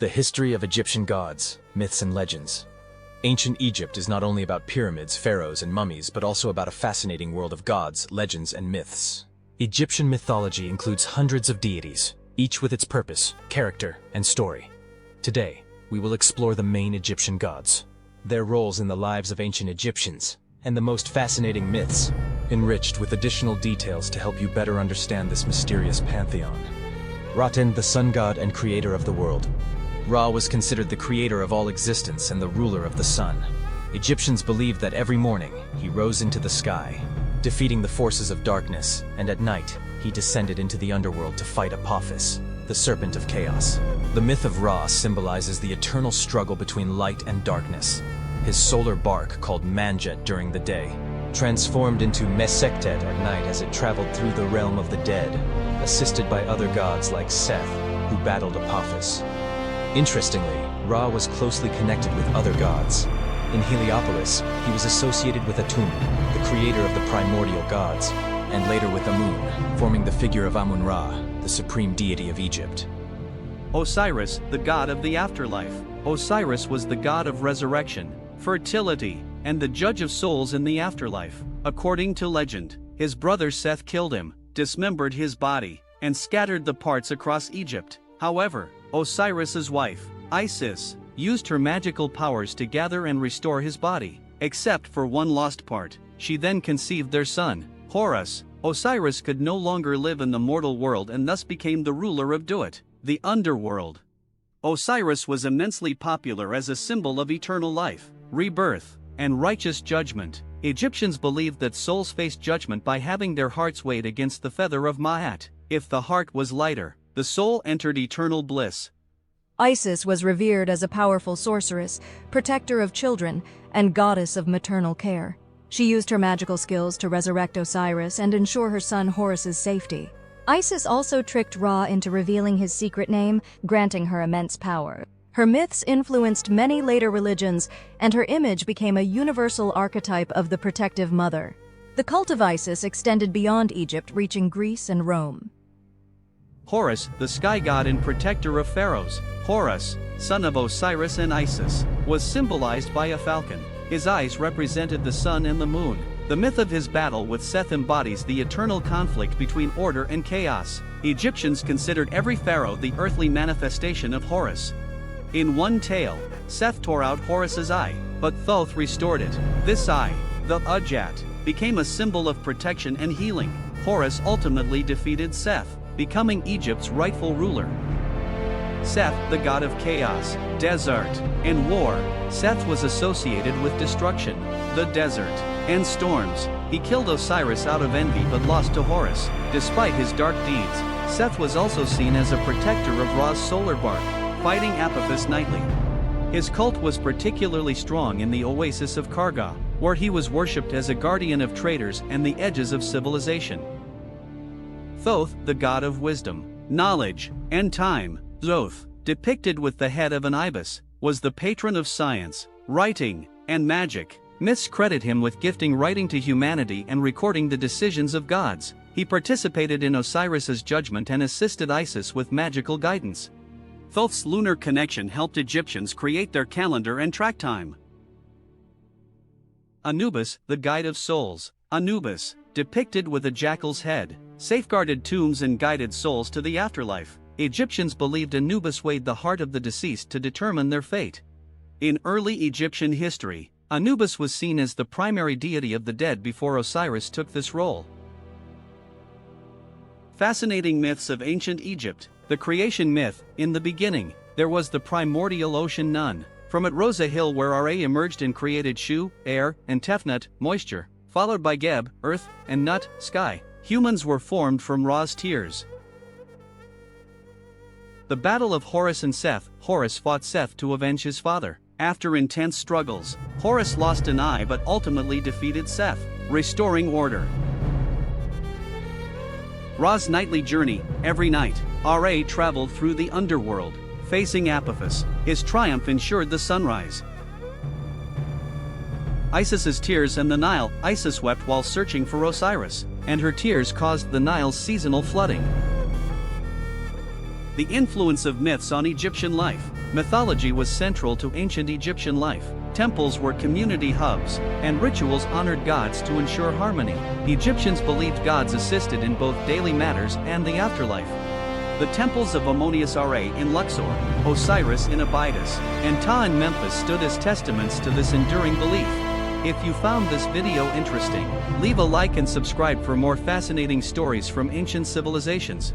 The history of Egyptian gods, myths and legends. Ancient Egypt is not only about pyramids, pharaohs, and mummies, but also about a fascinating world of gods, legends, and myths. Egyptian mythology includes hundreds of deities, each with its purpose, character, and story. Today, we will explore the main Egyptian gods, their roles in the lives of ancient Egyptians, and the most fascinating myths, enriched with additional details to help you better understand this mysterious pantheon. Ra-ten, the sun god and creator of the world. Ra was considered the creator of all existence and the ruler of the sun. Egyptians believed that every morning he rose into the sky, defeating the forces of darkness, and at night he descended into the underworld to fight Apophis, the serpent of chaos. The myth of Ra symbolizes the eternal struggle between light and darkness. His solar bark, called Manjet during the day, transformed into Mesektet at night as it traveled through the realm of the dead, assisted by other gods like Seth, who battled Apophis. Interestingly, Ra was closely connected with other gods. In Heliopolis, he was associated with Atum, the creator of the primordial gods, and later with Amun, forming the figure of Amun-Ra, the supreme deity of Egypt. Osiris, the god of the afterlife. Osiris was the god of resurrection, fertility, and the judge of souls in the afterlife. According to legend, his brother Seth killed him, dismembered his body, and scattered the parts across Egypt. However, Osiris's wife, Isis, used her magical powers to gather and restore his body, except for one lost part. She then conceived their son, Horus. Osiris could no longer live in the mortal world and thus became the ruler of Duat, the underworld. Osiris was immensely popular as a symbol of eternal life, rebirth, and righteous judgment. Egyptians believed that souls faced judgment by having their hearts weighed against the feather of Ma'at. If the heart was lighter, the soul entered eternal bliss. Isis was revered as a powerful sorceress, protector of children, and goddess of maternal care. She used her magical skills to resurrect Osiris and ensure her son Horus's safety. Isis also tricked Ra into revealing his secret name, granting her immense power. Her myths influenced many later religions, and her image became a universal archetype of the protective mother. The cult of Isis extended beyond Egypt, reaching Greece and Rome. Horus, the sky god and protector of pharaohs. Horus, son of Osiris and Isis, was symbolized by a falcon. His eyes represented the sun and the moon. The myth of his battle with Seth embodies the eternal conflict between order and chaos. Egyptians considered every pharaoh the earthly manifestation of Horus. In one tale, Seth tore out Horus's eye, but Thoth restored it. This eye, the Udjat, became a symbol of protection and healing. Horus ultimately defeated Seth, becoming Egypt's rightful ruler. Seth, the god of chaos, desert, and war. Seth was associated with destruction, the desert, and storms. He killed Osiris out of envy but lost to Horus. Despite his dark deeds, Seth was also seen as a protector of Ra's solar bark, fighting Apophis nightly. His cult was particularly strong in the oasis of Karga, where he was worshipped as a guardian of traders and the edges of civilization. Thoth, the god of wisdom, knowledge, and time. Thoth, depicted with the head of an ibis, was the patron of science, writing, and magic. Myths credit him with gifting writing to humanity and recording the decisions of gods. He participated in Osiris's judgment and assisted Isis with magical guidance. Thoth's lunar connection helped Egyptians create their calendar and track time. Anubis, the guide of souls. Anubis, depicted with a jackal's head, safeguarded tombs and guided souls to the afterlife. Egyptians believed Anubis weighed the heart of the deceased to determine their fate. In early Egyptian history, Anubis was seen as the primary deity of the dead before Osiris took this role. Fascinating myths of ancient Egypt. The creation myth. In the beginning, there was the primordial ocean Nun. From it rose a hill where Ra emerged and created Shu, air, and Tefnut, moisture, followed by Geb, earth, and Nut, sky. Humans were formed from Ra's tears. The battle of Horus and Seth. Horus fought Seth to avenge his father. After intense struggles, Horus lost an eye but ultimately defeated Seth, restoring order. Ra's nightly journey. Every night, Ra traveled through the underworld, facing Apophis. His triumph ensured the sunrise. Isis's tears and the Nile. Isis wept while searching for Osiris, and her tears caused the Nile's seasonal flooding. The influence of myths on Egyptian life. Mythology was central to ancient Egyptian life. Temples were community hubs, and rituals honored gods to ensure harmony. Egyptians believed gods assisted in both daily matters and the afterlife. The temples of Ra in Luxor, Osiris in Abydos, and Ptah in Memphis stood as testaments to this enduring belief. If you found this video interesting, leave a like and subscribe for more fascinating stories from ancient civilizations.